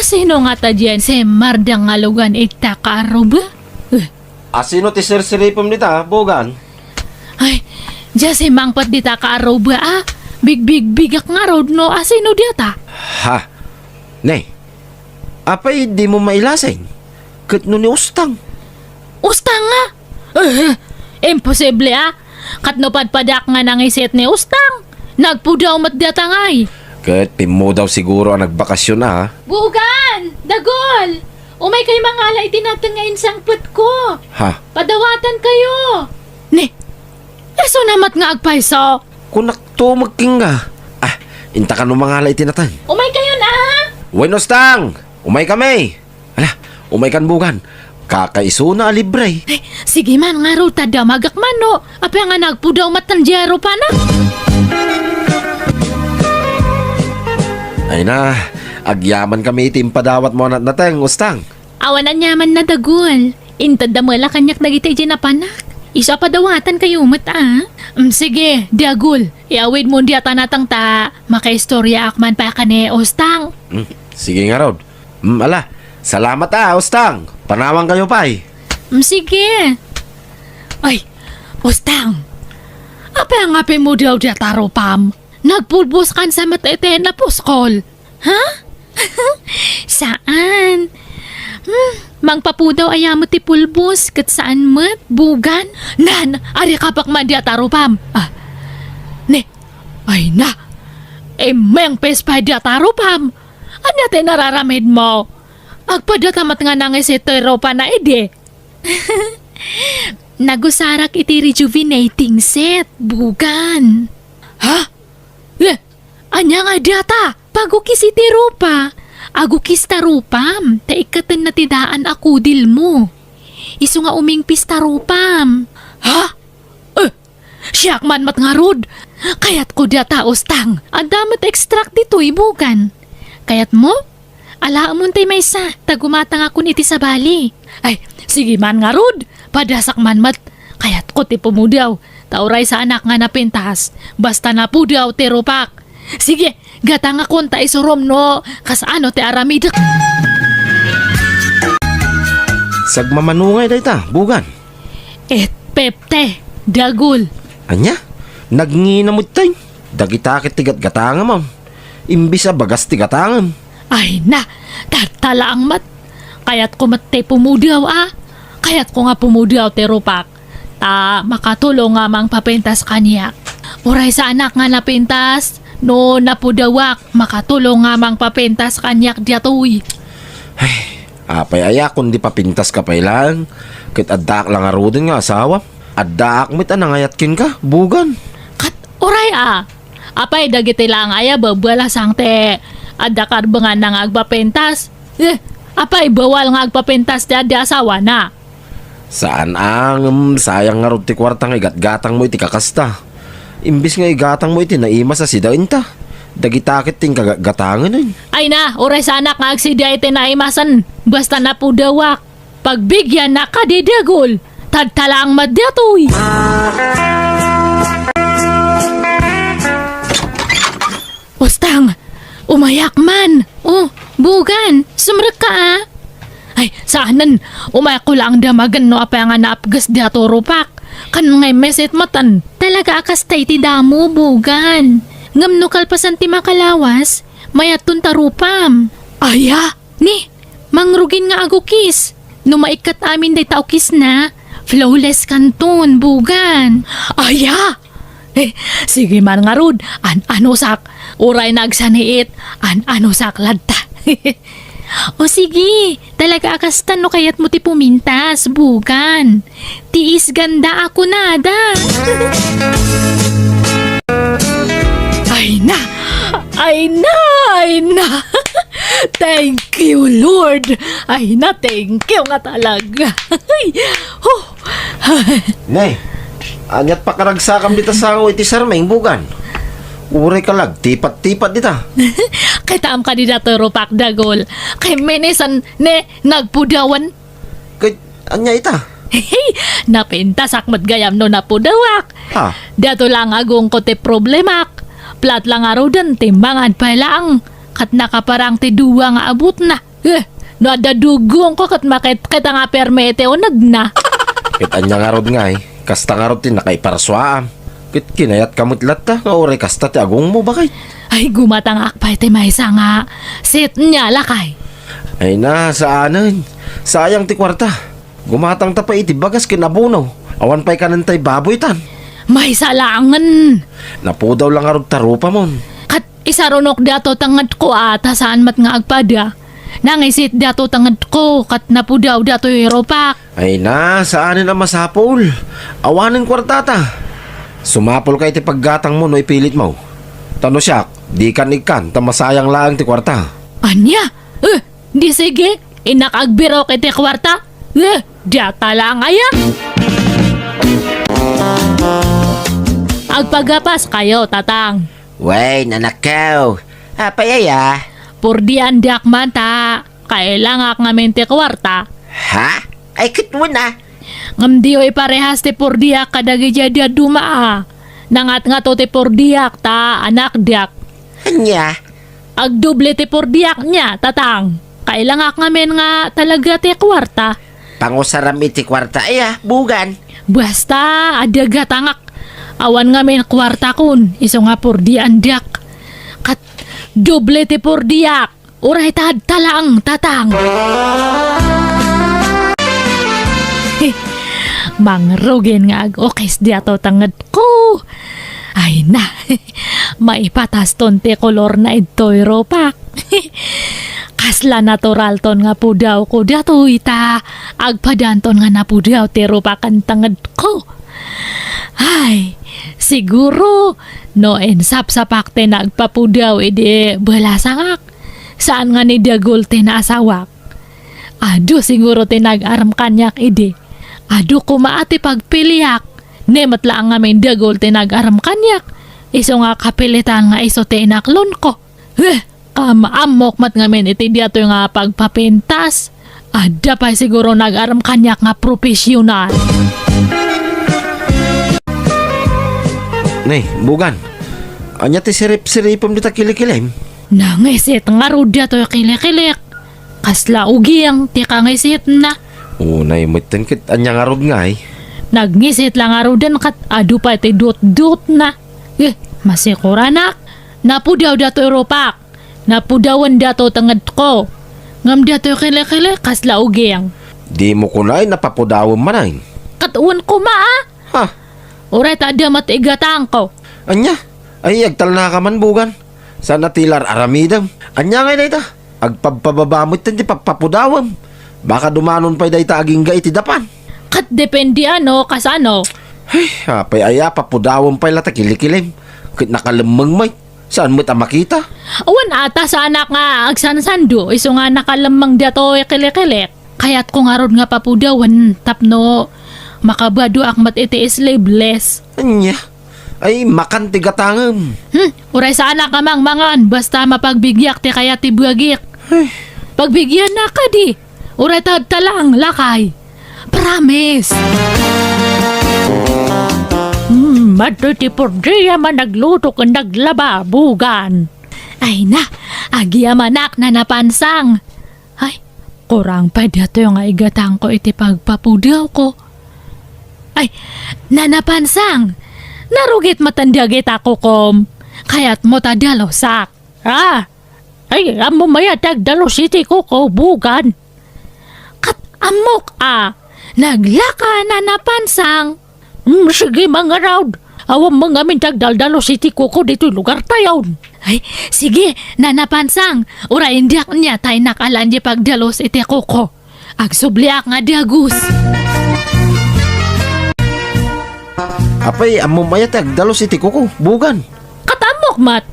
Asino nga ta dyan si Mardang ngalugan itakaroba? Asino ti sirsiripom nita, bugan? Ay, dyan si Mangpat dita karoba Big-bigak nga road no, asino diyata? Ha? Nay, apay di mo mailasing? Kat no ni Ustang. Ustang nga? Imposible Katno padpadak nga nangisit ni Ustang. Nagpudaw mat diyata ngay. Kat pimo daw siguro ang nagbakasyon na, ha? Bugan! Dagol! Umay kay mangalay tinatang nga insang put ko. Ha? Padawatan kayo. Ni, eso namat nga agpaiso. Kunak to magkingga. Inta ka no mga halay tinatan. Umay kayo na Bueno, Ustang! Umay kami! Ala, umay kan bugan. Kakaiso na libre. Ay, sige man nga ro, tadamagak man no. Apa nga nagpudaw matanjero pa na. Ay na, agyaman kami itimpadawat mo nateng, Ustang. Awanan nyaman na dagol. Intad damala kanyak nagitay dyan na panak. Isa padawatan kayo sige, dagol. Iawid mo diyata natang ta. Makaistorya akman pa ka ni Ustang. Sige nga, Rod. Ala, salamat Ustang. Panawang kayo pa Sige. Ay, Ustang. Apa nga mo daw diyata ropam? Nagpulbos kan sa matete na puskol. Ha? Saan? Mangpapudaw ayamot ti pulbos kat saan mat, bugan? Nan, ari kapak man diyata ropam. Ay na. Mayang pespa diyata ropam. Ano natin nararamid mo? Agpadatamat nga nangisito ropa na ide. Nagusarak iti rejuvenating set, bugan. Ha? Anya nga data, pagukis iti ropa. Agukis ta ropam, taikatan na tidaan ako dil mo. Isu nga uming pista ropam. Ha? Siyak man mat nga rod. Kayat ko data Ustang, adamat extract dito ibugan. Kayat mo? Alaamon tay may sa, tagumatang ako niti sa bali. Ay, sige man nga rod, padasak man mat. Kayat ko ti pumudaw, tauray sa anak nga napintas. Basta napudaw ti ropak. Sige, gata nga konta isurom no, kasano ti aramidak. Sagmamanungay day ta, bugan. Pepte, dagul. Anya? Nagnginamod tayo. Dagitakit tigat gatanga mo. Imbis bagas ti gatangan. Ay na, tartala ang mat. Kayat ko mat te pumudaw Kayat ko nga pumudaw te ropak. Ta makatulong nga mang papentas kanyak. Uray sa anak nga napintas. No napudawak, makatulong nga mang papentas kanyak diyatoy. Ay, apay aya kundi papintas ka pa ilang. Kit addak lang arudin nga asawa. Addak mit anangayatkin ka, bugan. Kat oray apay dagiti lang aya babala sangte. Adakar ba nga nang agpapentas? Apay bawal nga agpapentas ti adi asawa na. Saan sayang nga rod ti kwartang igat-gatang mo iti kakasta. Imbis nga igatang mo iti naima sa sidain ta. Dagitakit ting kagatangan Ay na, oray sa anak nga agsida iti naimasan. Basta napudawak. Pagbigyan na kadidagol. Tadtala ang madyatoy. Ustang, umayak man. Bugan, sumrek ka Ay, saanan, umayak ko lang damagan no apa nga naapgas diato rupak. Kan ngay meset matan, talaga akas tay ti damo, bugan. Ngam no kalpasan ti makalawas, mayatun tarupam. Aya, ni, mangrugin nga agukis. No maikat amin day taukis na, flawless kanton, bugan. Aya! Sige man nga rod, ano sak, uray nagsaniit, ano sak ladta. O sige, talaga akastan no kayat mo ti pumintas, bugan. Tiis ganda ako nada. Ay na! Thank you, Lord. Ay na, thank you nga talaga. Nay, anyat pa karagsakam dita sa iti sarmeng, bugan. Uray ka lag, tipat-tipat dita. Kay taam ka di dato rupak dagol. Kay menesan nagpudawan. Kay, anya ita? Napintas akmat gayam no napudawak. Dato lang agong kote problemak. Plat lang araw dan timbangan pa lang. Kat nakaparang ti duwa nga abot na. Nadadugong ko kat makit kita nga permete o nagna. Kit anya nga rod nga kasta nga rod tin nakaiparaswaam. Kit kinayat kamutlat ta, nga oray kasta ti agong mo bakit? Ay gumatang akpay ti maysa nga. Sit niya lakay. Ay na, saanan? Sayang ti kwarta. Gumatang ta pa iti bagas kinabuno. Awan pa'y kanantay baboy tan. May salangan. Napudaw lang nga rod ta Rupa mon. Kat isarunok dato tangad ko ata saan mat nga agpada. Nangisit dato tangad ko kat napudaw dato Europa. Ay na, saanin ang masapol? Awanin kwartata. Sumapol kay ti paggatang mo no ipilit mo. Tano siya, di kan ikan, tamasayang laang ti kwarta. Anya? Di sige, inakagbiro kay ti kwarta. Diyata lang aya. Agpagapas kayo, tatang. Wey, nanakaw. Apayaya. Purdian diak man ta. Kailangak ngamin ti kwarta. Ha? Ay, kit mo na. Ngamdiyo iparehas ti purdiak kadagi jadi dumaa. Nangat nga to ti purdiak ta anak diak. Anya? Agduble ti purdiak niya, tatang. Kailangak ngamin nga talaga ti kwarta. Pangusaram iti kwarta aya, bugan. Basta ada gatangak. Awan ngamin kwarta kun. Iso nga purdian diak. Kat doble ti purdiak. Uray tad talang, tatang. Mangrugin nga agukis diato tangad ko. Ay na, maipatas ton ti kolor na ito Europa. Kasla natural ton nga pudaw ko dato ita. Agpadanton nga napudaw ti Europa kan tangad ko. Ay, siguro no ensap sa pakte nagpapudaw edi balasangak. Saan nga ni dagol ti naasawak? Ado siguro ti nag-aram kanyak edi. Ado kumaati pagpiliyak. Nemat lang nga may dagol ti nag-aram kanyak. Iso nga kapilitan nga iso ti inaklon ko. Kamaamok mat nga men iti diato nga pagpapintas. Ada pa siguro nag-aram kanyak nga profesional. Nay, bugan. Anya ti sirip-siripom dita kilikilem. Nangisit nga rudya to kilik-kilik. Kasla ugiyang ti kangisit na. Unay miten kit anya nga rod nga Nagngisit lang nga rudan kat adu pa ti dut-dut na. Masikura nak. Napudaw dato Europa. Napudawan dato tangad ko. Ngam dato kilik-kilik kasla ugiyang. Di mo kunay napapudawam manay. Katuan ko maa. Ha? Uray tada matigatang ko. Anya? Ay agtal na ka man bugan. Sana tilar aramidam. Anya ngay na ita. Agpababamot ti pagpapudawam. Baka dumanon pa'y dayta aging iti dapan. Kat depende ano kasano. Ay, apay aya papudawam pa'y lata kilikilim. Kit nakalamang may. Saan mo ta makita? Awan ata sa anak nga agsansando. Iso nga nakalamang dato kilik-kilik. Kaya't kung aron nga papudawan tapno makabado akmat iti slaveless. Anya? Ay makan ti gatangam. Uray sa anak kamang mangan basta mapagbigyak ti kaya ti buagik. Pagbigyan na ka di. Uray tad talang lakay. Promise. Madto ti pordiya man nagluto kan naglaba bugan. Ay na, agya manak na napansang. Ay, kurang pa dato yung igatang ko iti pagpapudaw ko. Ay, nanapansang. Narugit matandagit ako kom. Kaya't mo tadalosak. Ay, amo maya tagdalositi ko bugan. Kat amok naglaka na napansang. Sige mga raud. Awam mga min tagdalositi ko dito lugar tayo. Ay, sige, nanapansang. Ura indiak niya tayo nakalan di pagdalos iti kuko. Agsubliak nga dagus. Apay amo maya tagdalos iti kuko bugan. Katamok mat.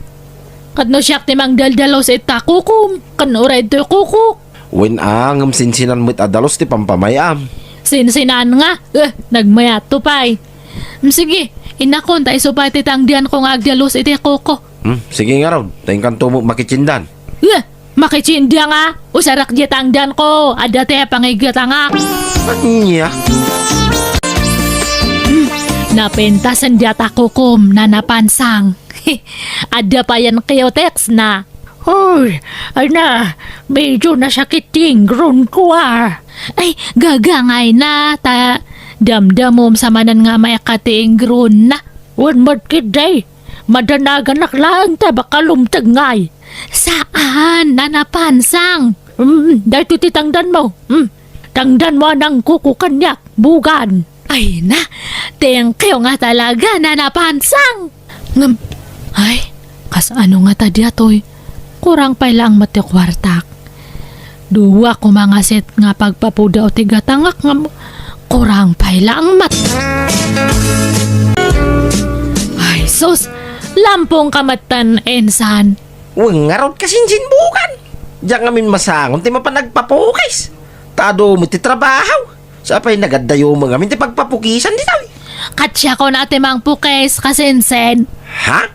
Kadno siyak ti mang daldalos ita kukum. Kanura ito kuko. Wen angam sinsinan mo't adalos ti pampamayam. Sinsinan nga. Nagmayat to pay. Sige, inakon tayo supay ti tangdian kong agdalos iti kuko. Sige nga raw, tayong kanto mo makitsindan. Makitsindya nga. Usarak di tangdian ko. Ada te pangiglatangak. Anya? Napentasan diyata kukum na napansang. Ada pa yan kayo text na. Hoy, ay na, medyo nasakit yung groin ko ah. Ay, gagangay na, ta damdamom sa manan nga may kating groin na. Wan magkiday, madanagan naklaan ta baka lumtagngay. Saan, nanapansang? Dahil titangdan mo. Tangdan mo ng kukukanyak, bugan. Ay na, thank you nga talaga, nanapansang. Ay, kas ano nga tadi atoy? Kurang pa lang matikwartak. Duwa ko mga set nga pagpapudaw tigatangak nga kurang pa lang mat. Ay sus, lampong kamatan ensan. Uwang nga ron kasinsin bugan. Diyan ngamin masangon, ti mapanagpapukis. Tado mo ti trabaho. Sa apay nagadayo mo ngamin ti pagpapukisan di tayo. Katsya ko na timang pukes kasinsen. Ha?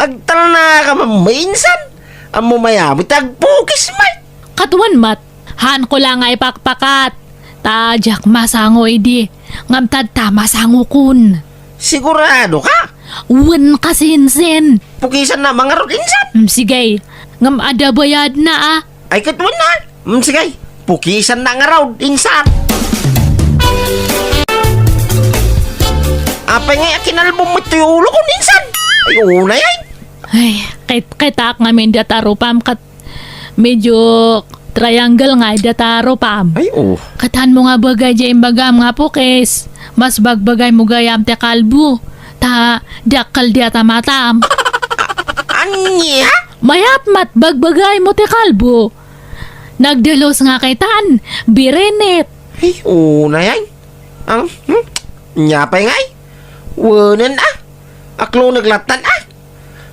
Agtal na ka mamainsan. Amo mayami tagpukis may. Katuan mat, han ko lang ay pakpakat. Tadyak masango idi, ngamtad ta masango kun. Sigurado ka? Wan kasinsen. Pukisan na mga rodinsan. Sige, ngam ada bayad na ah. Ay katwan na. Sige, pukisan na nga raw insan. Apay nga kinalbong mo ito ulo ko insan. Ay una yan. Ay, kitak ngamin dataro pam kat medyo triangle nga dataro pam. Ay, Katan mo nga bagay dyan bagam nga pukes. Mas bagbagay mo gayam te kalbu. Ta dakal dia tamatam. Anya? Mayat mat bagbagay mo te kalbu. Nagdalos nga kay tan, birenit. ay, una yan. Ang, nyapay nga ay. Wanan ah. Aklo naglatan ah.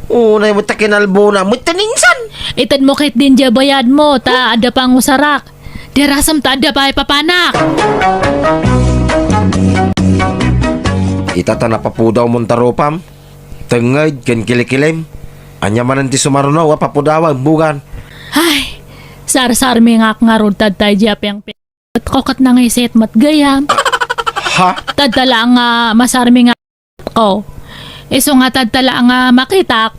Unay mo takinalbo na mo taninsan. Itad mo kit din dya bayad mo, ta ada pang usarak. Dirasam ta ada pa papanak. Itata na papudaw mong taropam. Tengay, ken kilikilem. Anya manan ti sumarunaw, papudawan, bugan. Ay, sar-sar mi nga rod tad tayo dya piyang at kokat na iset mat gayam. Ha? Tad tala nga masarmi nga ko. Iso nga tad tala nga makitak.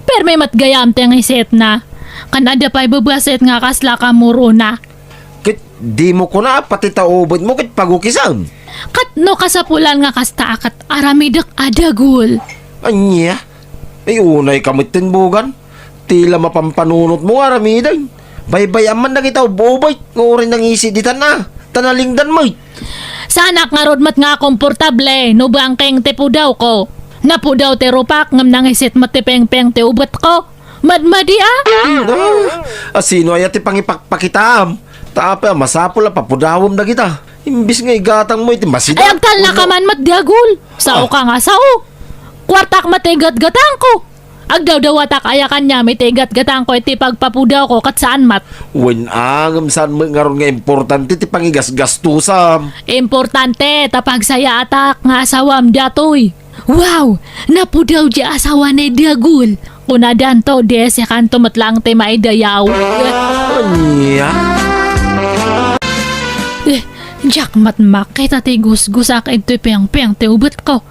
Per may matgayam tiyang iset na. Kanada pa'y babaset nga kasla ka muro na. Kit, di mo ko na pati taubod mo kit pagukisan. Katno kasapulan nga kasta akat aramidak adagul. Anya? Ay, unay kamitin bugan. Tila mapampanunot mo aramidan. Baybayan man na kita ububay. Ngurin nang isi ditan na. Tanalingdan mo. Sanak nga rod mat nga komportable. No bangkeng tepo daw ko. Napo daw te rupak ngam nang isit matipeng-peng te ubat ko. Madmadi ah. Sino ay ati pangipakpakitam? Taapa, masapula papudawam na kita. Imbis nga igatang mo iti masida. Ay agtal na ka man matdiagul. Sao ka nga sao. Kwartak matigat-gatang ko. Agdaw-dawatak ayakan niya mitigat-gatang ko iti pagpapudaw ko kat saan mat. Wen angam saan mo nga ron nga importante ti pangigas-gastusam. Importante tapag saya atak nga asawam datoy. Wow! Napudaw di asawa ni Diagul. Kunadan to des ya kanto matlang te maidayaw. Anya? Jack matmak kay tati gus-gusak ito piyang-piyang te ubet ko.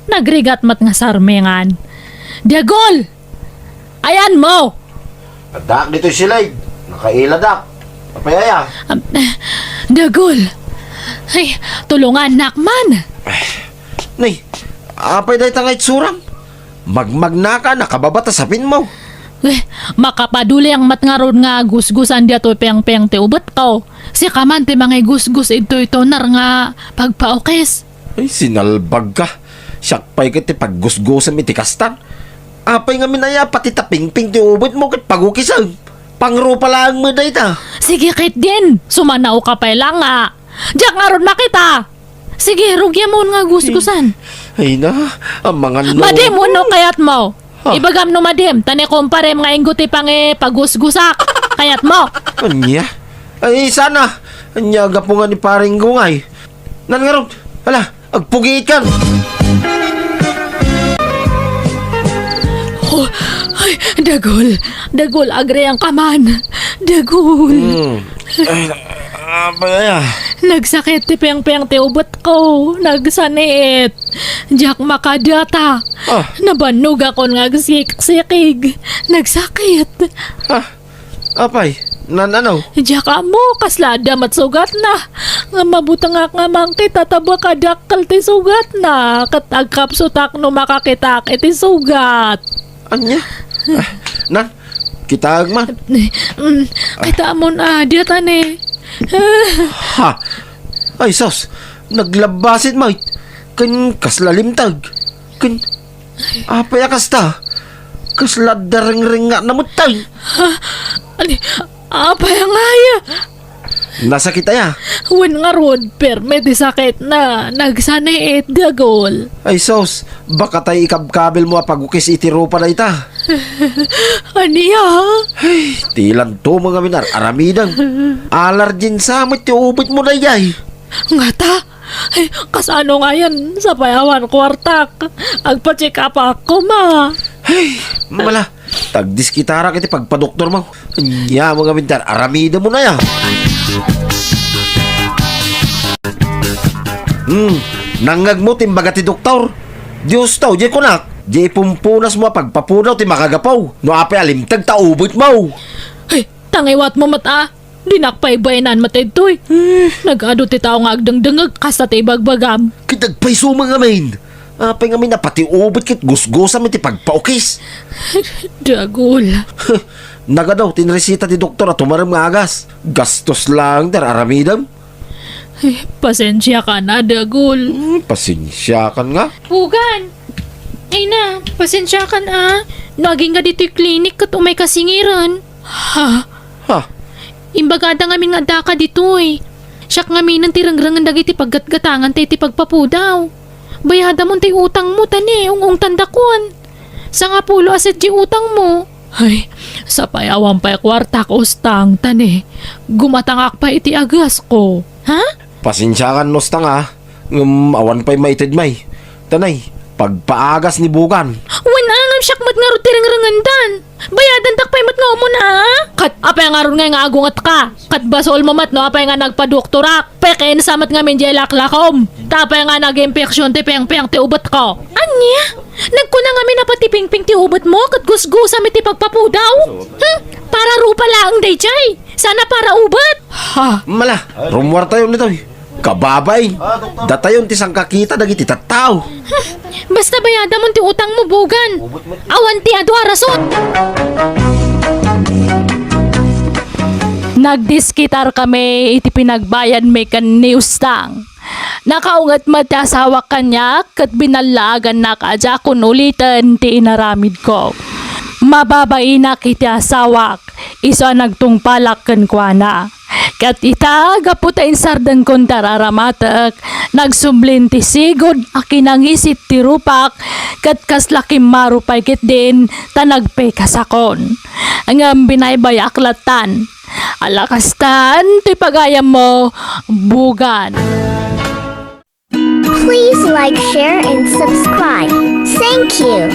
Nagrigat mat nga sarmengan. Diagul! Ayan mo! Adak dito sila. Nakailadak. Apayaya. Diagul! Ay, tulungan nakman! Nay, apay dahi tangay tsurang. Magmag na ka, nakababata sapin mo. Makapaduli ang matngarod nga gusgusan dia to piyang-piyang te ubet ko. Si kaman te mga gusgus ito nar nga pagpaokes. Ay, sinalbag ka. Siyakpay ka ti paggusgusan iti kastan. Apay nga minaya pati taping-ping ti ubot mo kat pagukisan. Pangrupa lang mo dahi ta. Sige kit din, sumanaw ka pa lang nga. Diyak nga ron makita. Sige, rugya mo nga gusgusan. Ay na, ang mga no. Madim, uno kayat mo. Ibagam no madim, tani kumpare mga ingguti pang pagusgusak. Kayat mo. Anya? Ay, sana. Anya, gapungan ni paring gungay. Nan nga ron. Hala, agpugit kan. Oh, ay, dagol. Dagol, agre ang kaman. Dagol. Apay ah. Nagsakit ti piyang-piyang ti ubot ko. Nagsanit. Diyak makadata. Ah. Nabanog ako nga sikig. Nagsakit. Ah, apay, ano? Diyak mo, kaslada matsugat na. Nga mabutang nga mangkit at abakadakal ti sugat na. Katagkapsutak no makakitak iti sugat. Anya? Ah, nan, kita agman. Kita mo na, diatan eh. Ha? Ay, sos, naglabasit mo. Kaslalimtag. Apay akasta. Kasladareng-ring nga namutay. Ani, apa yang ngaya? Nasakit aya. Wen nga ron, perme di sakit na. Nagsanay et dagol. Ay, sos, baka tayo ikabkabel mo pag-ukis iti Rupa na ita. Aniya? Ay, tilan to mga minar, aramidang. Alarjin sa amit yung ubit mo na yay. Nga ta? Ay, kasano nga yan sa payawan kwartak? Agpa-check up ako, ma. Ay, mala, tagdiskitara kiti pagpadoktor mo. Anya mga minar, aramida mo na ya. Nangag mo timbaga ti doktor. Diyos tao, di ko nak. Di pumpunas mo pagpapunaw ti makagapaw. No apay alimtag ta ubit mo. Ay, tangiwat mo mata. Dinakpay bayanan matedtoy. Nag-ado ti tao nga agdangdangag kasta ti bagbagam. Kitagpay sumang amin. Apay nga na pati ubit kit gusgosa mi ti pagpaukis. Dagol. Naga daw, tinresita ti doktor at tumaram nga agas. Gastos lang, dar aramidam. Ay, pasensya ka na, dagol. Pasensya kan nga. Pugan! Ay na, pasensya ka na. Naging nga dito yung klinik kat umay kasingiran. Ha? Ha? Imbagada nga min nga daka dito eh. Siyak nga min ang tirangrangan dagiti paggatgatangan tayo ti pagpapudaw. Bayada mo ti utang mo tani, ung tandakon. Sa nga pulo aset di utang mo. Ay, sa payawan pa'y kwarta ko stang tani. Gumatangak pa iti agas ko. Ha? Pasensya kan nos nga. Awan pa'y maitid may. Tanay, pagpaagas ni Bugan. Wan angam siyak mat nga ro tirangrangan. Bayadan takpay mat nga mo na. Kat apay nga ron nga agungat ka. Kat basol mo mat no apay nga nagpadoktorak. Pekain samat nga min laklakom. Tapay nga nag-impeksyon ti peng-peng ti ubat ko. Anya? Nagkuna nga min napatiping-ping ti ubat mo kat gusgusa mi ti pagpapudaw? Para Rupa lang day chay. Sana para ubat. Ha? Mala, rumwar tayo nito. Kababay. Datayon ti sangkakita dagiti tattaw. Basta bayada mo ti utang mo, Bugan. Awan ti adu arasot. Nagdiskitar kami iti pinagbayan may kan ni Ustang. Nakaungat matasawak kanya kat binalagan na kadya kun ulitan ti inaramid ko. Mababay na kiti asawak, isa nagtungpalak kan kwa na. Kat ita, gaputain sardan kon tararamatak, nagsumblin ti sigod, akinangisit ti rupak, kat kaslakim marupay kit din, tanagpay kasakon. Ang binaybayaklatan, alakastan, ti pagayam mo, Bugan. Please like, share, and subscribe. Thank you.